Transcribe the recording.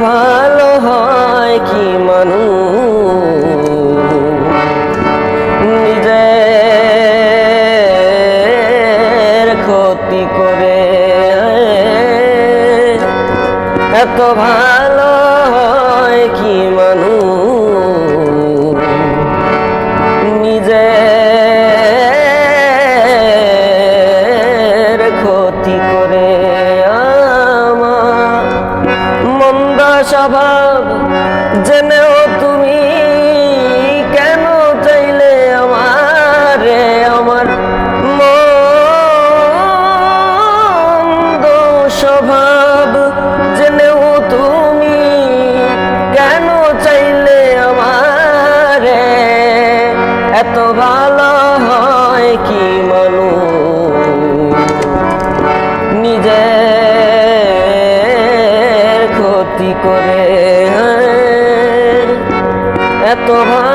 ভালো হয় কি মানুষ নিজের ক্ষতি করে, এত ভালো হয় কি মানুষ নিজের ক্ষতি করে। আমার মন্দ স্বভাব জেনেও তুমি কেন চাইলে আমারে, আমার মন্দ স্বভাব জেনেও তুমি কেন চাইলে আমারে, এত ভালো হয় কি মানুষ নিজের ক্ষতি করে, এত ভালো